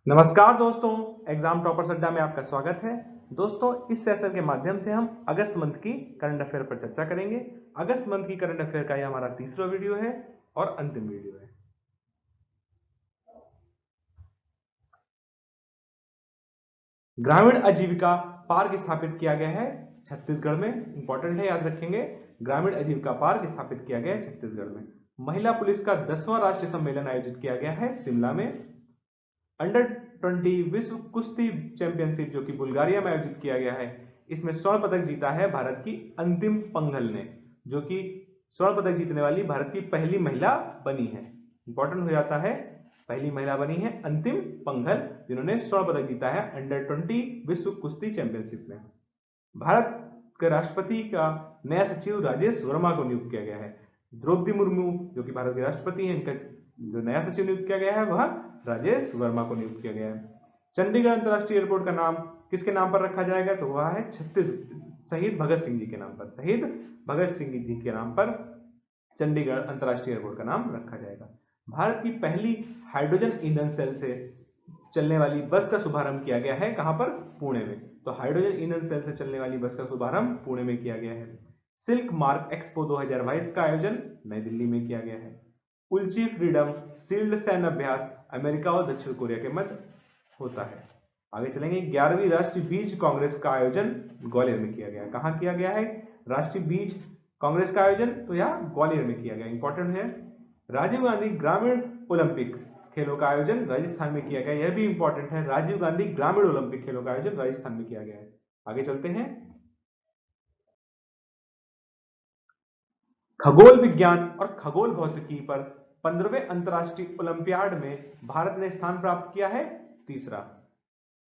नमस्कार दोस्तों, exam toppers अड्डा में आपका स्वागत है। दोस्तों, इस सेशन के माध्यम से हम अगस्त मंथ की करंट अफेयर पर चर्चा करेंगे। अगस्त मंथ की करंट अफेयर का यह हमारा तीसरा वीडियो है और अंतिम वीडियो है। ग्रामीण आजीविका पार्क स्थापित किया गया है छत्तीसगढ़ में। इंपॉर्टेंट है, याद रखेंगे। ग्रामीण आजीविका पार्क स्थापित किया गया है छत्तीसगढ़ में। महिला पुलिस का 10वां राष्ट्रीय सम्मेलन आयोजित किया गया है शिमला में। अंडर 20 विश्व कुश्ती चैंपियनशिप जो कि बुल्गारिया में आयोजित किया गया है, इसमें स्वर्ण पदक जीता है भारत की अंतिम पंघल ने, जो कि स्वर्ण पदक जीतने वाली भारत की पहली महिला बनी है। इंपॉर्टेंट हो जाता है, पहली महिला बनी है अंतिम पंघल, जिन्होंने स्वर्ण पदक जीता है अंडर 20 विश्व कुश्ती चैंपियनशिप में। भारत के राष्ट्रपति का नया सचिव राजेश वर्मा को नियुक्त किया गया है। द्रौपदी मुर्मू जो कि भारत के राष्ट्रपति हैं, इनका जो नया सचिव नियुक्त किया गया है वह राजेश वर्मा को नियुक्त किया गया है। चंडीगढ़ अंतर्राष्ट्रीय एयरपोर्ट का नाम किसके नाम पर रखा जाएगा? तो वह है शहीद भगत सिंह जी के नाम पर। शहीद भगत सिंह जी के नाम पर चंडीगढ़ अंतर्राष्ट्रीय एयरपोर्ट का नाम रखा जाएगा। भारत की पहली हाइड्रोजन ईंधन सेल से चलने वाली बस का शुभारंभ किया गया है। कहां पर? पुणे में। तो हाइड्रोजन ईंधन सेल से चलने वाली बस का शुभारंभ पुणे में किया गया है। सिल्क मार्क एक्सपो 2022 का आयोजन नई दिल्ली में किया गया है। उल्ची फ्रीडम शील्ड सैन्य अभ्यास अमेरिका और दक्षिण कोरिया के मध्य होता है। आगे चलेंगे। 11वीं राष्ट्रीय बीज कांग्रेस का आयोजन ग्वालियर में किया गया है। कहां किया गया है राष्ट्रीय बीज कांग्रेस का आयोजन? तो यह ग्वालियर में किया गया। इंपॉर्टेंट है। राजीव गांधी ग्रामीण ओलंपिक खेलों का आयोजन राजस्थान में किया गया। यह भी इंपॉर्टेंट है। राजीव गांधी ग्रामीण ओलंपिक खेलों का आयोजन राजस्थान में किया गया है। आगे चलते हैं। खगोल विज्ञान और खगोल भौतिकी पर 15वें अंतर्राष्ट्रीय ओलंपियाड में भारत ने स्थान प्राप्त किया है तीसरा।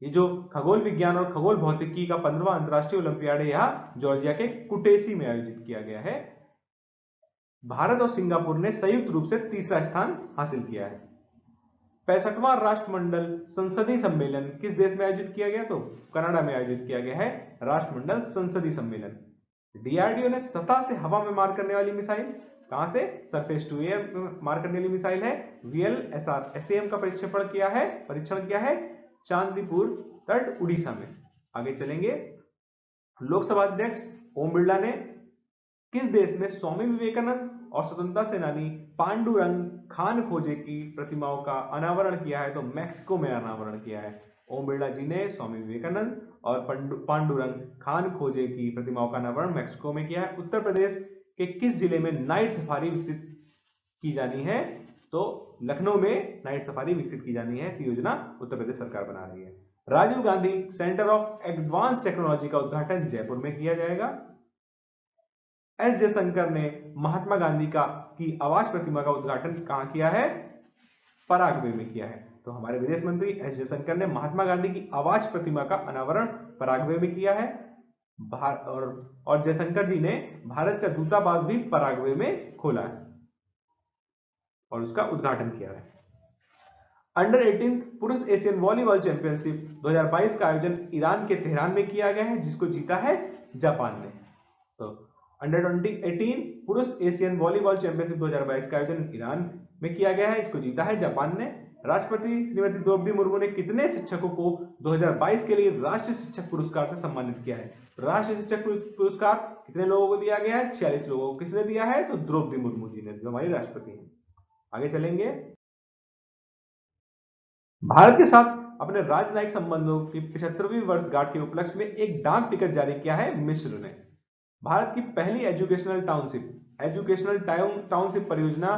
ये जो खगोल विज्ञान और खगोल भौतिकी का 15वां अंतर्राष्ट्रीय ओलंपियाड है, यह जॉर्जिया के कुटेसी में आयोजित किया गया है। भारत और सिंगापुर ने संयुक्त रूप से तीसरा स्थान हासिल किया है। 65वां राष्ट्रमंडल संसदीय सम्मेलन किस देश में आयोजित किया गया? तो कनाडा में आयोजित किया गया है राष्ट्रमंडल संसदीय सम्मेलन। डीआरडीओ ने सतह से हवा में मार करने वाली मिसाइल, कहां से? सरफेस टू एयर मार करने वाली मिसाइल है वीएलएसआर एसएएम का परीक्षण किया है चांदीपुर तट उड़ीसा में। आगे चलेंगे। लोकसभा अध्यक्ष ओम बिरला ने किस देश में स्वामी विवेकानंद और स्वतंत्रता सेनानी पांडुरंग खान खोजे की प्रतिमाओं का अनावरण किया है? तो मैक्सिको में अनावरण किया है। ओम बिरला जी ने स्वामी विवेकानंद और पांडुरंग खान खोजे की प्रतिमाओं का अनावरण मैक्सिको में किया है। उत्तर प्रदेश के किस जिले में नाइट सफारी विकसित की जानी है? तो लखनऊ में नाइट सफारी विकसित की जानी है। ऐसी योजना उत्तर प्रदेश सरकार बना रही है। Rajiv Gandhi centre of advance technology का उद्घाटन जयपुर में किया जाएगा। एस जयशंकर ने महात्मा गांधी की आवास प्रतिमा का उद्घाटन कहां किया है? पराग्वे में किया है। तो हमारे विदेश मंत्री एस जयशंकर ने महात्मा गांधी की आवास प्रतिमा का अनावरण पराग्वे में किया है। और जयशंकर जी ने भारत का दूतावास भी पराग्वे में खोला है और उसका उद्घाटन किया है। अंडर 18 पुरुष एशियन वॉलीबॉल चैंपियनशिप 2022 का आयोजन ईरान के तेहरान में किया गया है, जिसको जीता है जापान ने। तो अंडर 18 पुरुष एशियन वॉलीबॉल चैंपियनशिप 2022 का आयोजन ईरान में किया गया है, इसको जीता है जापान ने। राष्ट्रपति श्रीमती द्रौपदी मुर्मू ने कितने शिक्षकों को 2022 के लिए राष्ट्रीय शिक्षक पुरस्कार से सम्मानित किया है? राष्ट्रीय शिक्षक पुरस्कार कितने लोगों को दिया गया है? 46 लोगों को। किसने दिया है? तो द्रौपदी मुर्मू जी ने, जो हमारी राष्ट्रपति हैं। आगे चलेंगे। भारत के साथ अपने राजनयिक संबंधों की 75वीं वर्षगांठ के उपलक्ष्य में एक डाक टिकट जारी किया है मिस्र ने। भारत की पहली एजुकेशनल टाउनशिप परियोजना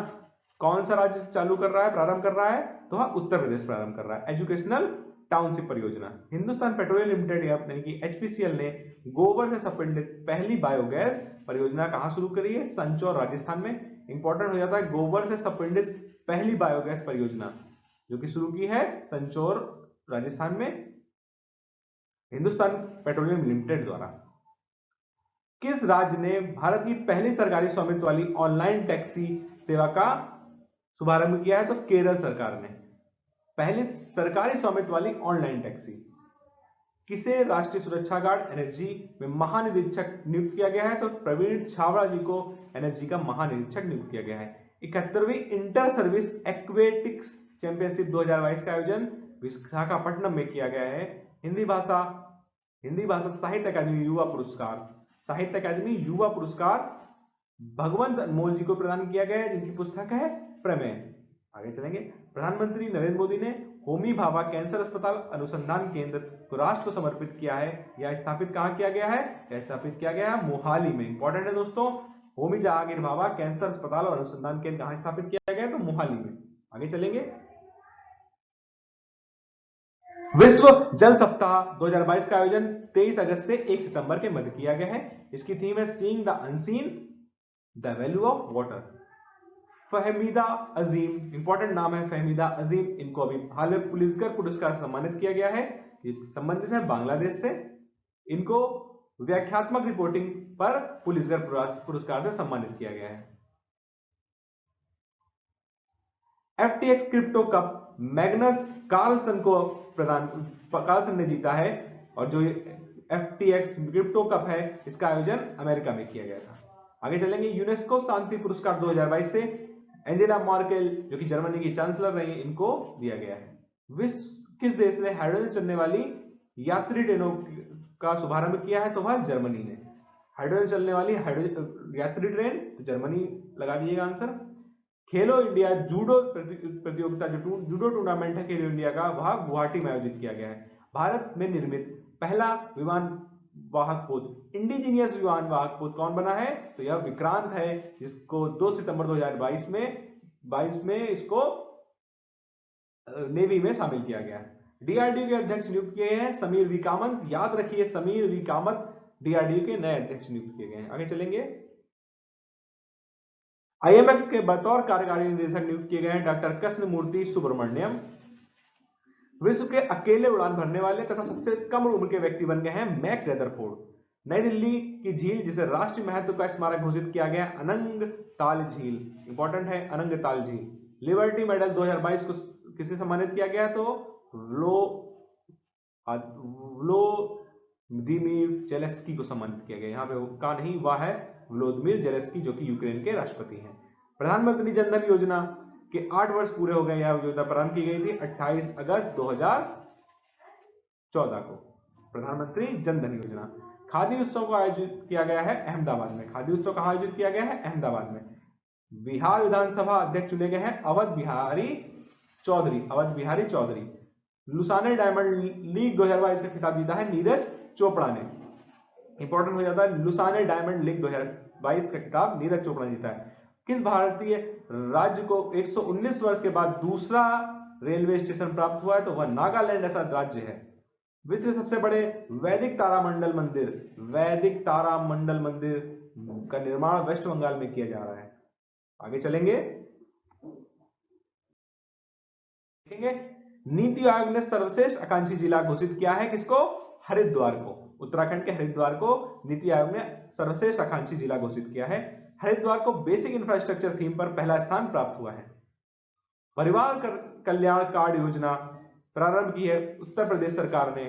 कौन सा राज्य प्रारंभ कर रहा है? तो वह उत्तर प्रदेश प्रारंभ कर रहा है। एजुकेशनल टाउनशिप परियोजना हिंदुस्तान पेट्रोलियम लिमिटेड यानी कि एचपीसीएल ने गोबर से संबंधित पहली बायोगैस परियोजना कहां शुरू करी है? संचौर राजस्थान में। इंपॉर्टेंट हो जाता है, गोबर से संबंधित पहली बायोगैस परियोजना जो कि शुरू की है संचौर राजस्थान में हिंदुस्तान पेट्रोलियम लिमिटेड द्वारा। किस राज्य ने भारत की पहली सरकारी स्वामित्व वाली ऑनलाइन टैक्सी सेवा का शुभारंभ किया है? तो केरल सरकार ने पहली सरकारी स्वामित्व वाली ऑनलाइन टैक्सी। किसे राष्ट्रीय सुरक्षा गार्ड एनएसजी में महानिरीक्षक नियुक्त किया गया है? तो प्रवीण छावड़ा जी को एनएसजी का महानिरीक्षक नियुक्त किया गया है। 71वीं इंटर सर्विस एक्वेटिक्स चैंपियनशिप 2022 का आयोजन विशाखापट्टनम में किया गया है। हिंदी भाषा साहित्य अकादमी युवा पुरस्कार भगवंत अनमोल जी को प्रदान किया गया है, जिनकी पुस्तक है प्रमेय। आगे चलेंगे। प्रधानमंत्री नरेंद्र मोदी ने होमी भाभा कैंसर अस्पताल अनुसंधान केंद्र को राष्ट्र को समर्पित किया है। यह स्थापित कहां किया गया है? यह स्थापित किया गया है मोहाली में। इंपॉर्टेंट है दोस्तों, होमी जहांगीर भाभा कैंसर अस्पताल और अनुसंधान केंद्र कहां स्थापित किया गया है? तो मोहाली में। आगे चलेंगे। विश्व जल सप्ताह 2022 का आयोजन 23 अगस्त से 1 सितंबर के मध्य किया गया है। इसकी थीम है seeing the unseen, the value of water. Fahmida Azeem, important नाम है फहमीदा अजीम, इनको अभी हाल में पुलित्जर पुरस्कार से सम्मानित किया गया है। ये संबंधित है बांग्लादेश से। इनको व्याख्यात्मक रिपोर्टिंग पर पुलित्जर पुरस्कार से सम्मानित किया गया है। FTX crypto cup Magnus Carlsen ने जीता है, और जो FTX क्रिप्टो कप है इसका आयोजन अमेरिका में किया गया था। आगे चलेंगे। यूनेस्को शांति पुरस्कार 2022 से एंजेला मार्केल, जो कि जर्मनी की चांसलर रही, इनको दिया गया है। किस देश ने हाइड्रोजन चलने वाली यात्री ट्रेनों का शुभारंभ किया है? तो वह जर्मनी ने। हाइड्रोजन चलने वाली यात्री ट्रेन, तो जर्मनी लगा दीजिएगा आंसर। खेलो इंडिया जूडो प्रतियोगिता, जो जूडो टूर्नामेंट है खेलो इंडिया का, वह गुवाहाटी में आयोजित किया गया है। भारत में निर्मित पहला विमान वाहक पोत, इंडिजीनियस विमान वाहक पोत कौन बना है? तो यह विक्रांत है, जिसको 2 सितंबर 2022 में इसको नेवी में शामिल किया गया है। डीआरडीओ के अध्यक्ष नियुक्त किए हैं समीर वी कामत। याद रखिए, समीर वी कामत डीआरडीओ के नए अध्यक्ष नियुक्त किए गए हैं। आगे चलेंगे। IMF के बतौर कार्यकारी निदेशक नियुक्त किए गए हैं डॉक्टर कृष्णमूर्ति सुब्रमण्यम। विश्व के अकेले उड़ान भरने वाले तथा सबसे कम उम्र के व्यक्ति बन गए हैं मैक रदरफोर्ड। नई दिल्ली की झील जिसे राष्ट्रीय महत्व का स्मारक घोषित किया गया, अनंग ताल झील। इंपॉर्टेंट है अनंग ताल झील। लिबर्टी मेडल 2022 को किसे सम्मानित किया गया? तो व्लादिमीर जेलेंस्की को सम्मानित किया गया। यहाँ पे का नहीं, वह है व्लादिमीर जेलेंस्की, जो कि यूक्रेन के राष्ट्रपति हैं। प्रधानमंत्री जनधन योजना के 8 वर्ष पूरे हो गए। यह योजना प्रारंभ की गई थी 28 अगस्त 2014 को। प्रधानमंत्री जनधन योजना। खादी उत्सव को आयोजित किया गया है अहमदाबाद में। खादी उत्सव कहां आयोजित किया गया है? अहमदाबाद में। बिहार विधानसभा अध्यक्ष चुने गए हैं Awadh Bihari Chaudhary. Lausanne Diamond League 2022 का खिताब जीता है नीरज चोपड़ा ने। इंपॉर्टेंट हो जाता है, लुसाने डायमंड लीग 2022 का खिताब नीरज चोपड़ा ने जीता है। किस भारतीय राज्य को 119 वर्ष के बाद दूसरा रेलवे स्टेशन प्राप्त हुआ है? तो वह नागालैंड ऐसा राज्य है। विश्व के सबसे बड़े वैदिक तारामंडल मंदिर का निर्माण वेस्ट बंगाल में किया जा रहा है। आगे चलेंगे। देखेंगे, नीति आयोग ने सर्वश्रेष्ठ आकांक्षी जिला घोषित किया है किसको? हरिद्वार को। उत्तराखंड के हरिद्वार को नीति आयोग ने सर्वश्रेष्ठ आकांक्षी जिला घोषित किया है। हरिद्वार को बेसिक इंफ्रास्ट्रक्चर थीम पर पहला स्थान प्राप्त हुआ है। परिवार कल्याण कार्ड योजना प्रारंभ की है उत्तर प्रदेश सरकार ने।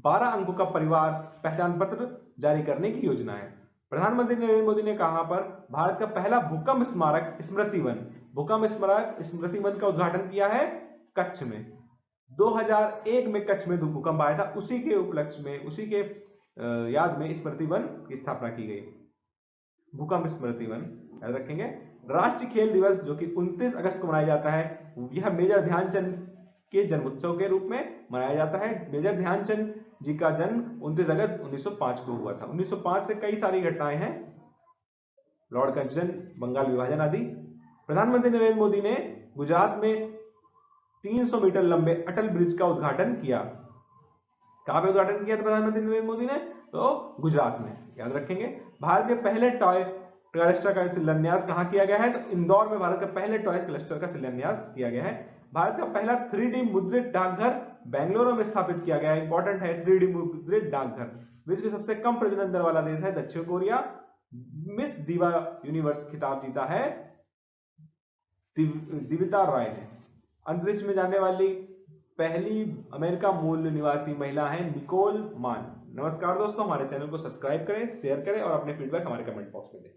12 अंकों का परिवार पहचान पत्र जारी करने की योजना है। प्रधानमंत्री नरेंद्र मोदी ने कहां पर भारत का पहला भूकंप स्मृति वन का उद्घाटन किया है? कच्छ में। 2001 में कच्छ में भूकंप आया था, उसी के उपलक्ष्य में, उसी के याद में स्मृति वन की स्थापना की गई। भूकंप स्मृति वन याद रखेंगे। राष्ट्रीय खेल दिवस जो कि 29 अगस्त को मनाया जाता है, यह मेजर ध्यानचंद के जन्मोत्सव के रूप में मनाया जाता है। मेजर ध्यानचंद जी का जन्म 29 अगस्त 1905 को हुआ था। 1905 से कई सारी घटनाएं हैं, लॉर्ड कर्जन, बंगाल विभाजन आदि। प्रधानमंत्री नरेंद्र मोदी ने गुजरात में 300 मीटर लंबे अटल ब्रिज का उद्घाटन किया। कहां पे उद्घाटन किया था प्रधानमंत्री नरेंद्र मोदी ने? तो गुजरात में, याद रखेंगे। भारत के पहले टॉय क्लस्टर का शिलान्यास कहां किया गया है? तो इंदौर में भारत के पहले टॉय क्लस्टर का शिलान्यास किया गया है। भारत का पहला 3D मुद्रित डाकघर बेंगलुरु में स्थापित किया गया है। इंपॉर्टेंट है 3D मुद्रित डाकघर। विश्व के सबसे कम प्रजनन दर वाला देश है दक्षिण कोरिया। मिस दिवा यूनिवर्स खिताब जीता है दिविता रॉय ने। अंतरिक्ष में जाने वाली पहली अमेरिका मूल निवासी महिला है निकोल मान। नमस्कार दोस्तों, हमारे चैनल को सब्सक्राइब करें, शेयर करें और अपने फीडबैक हमारे कमेंट बॉक्स में दें।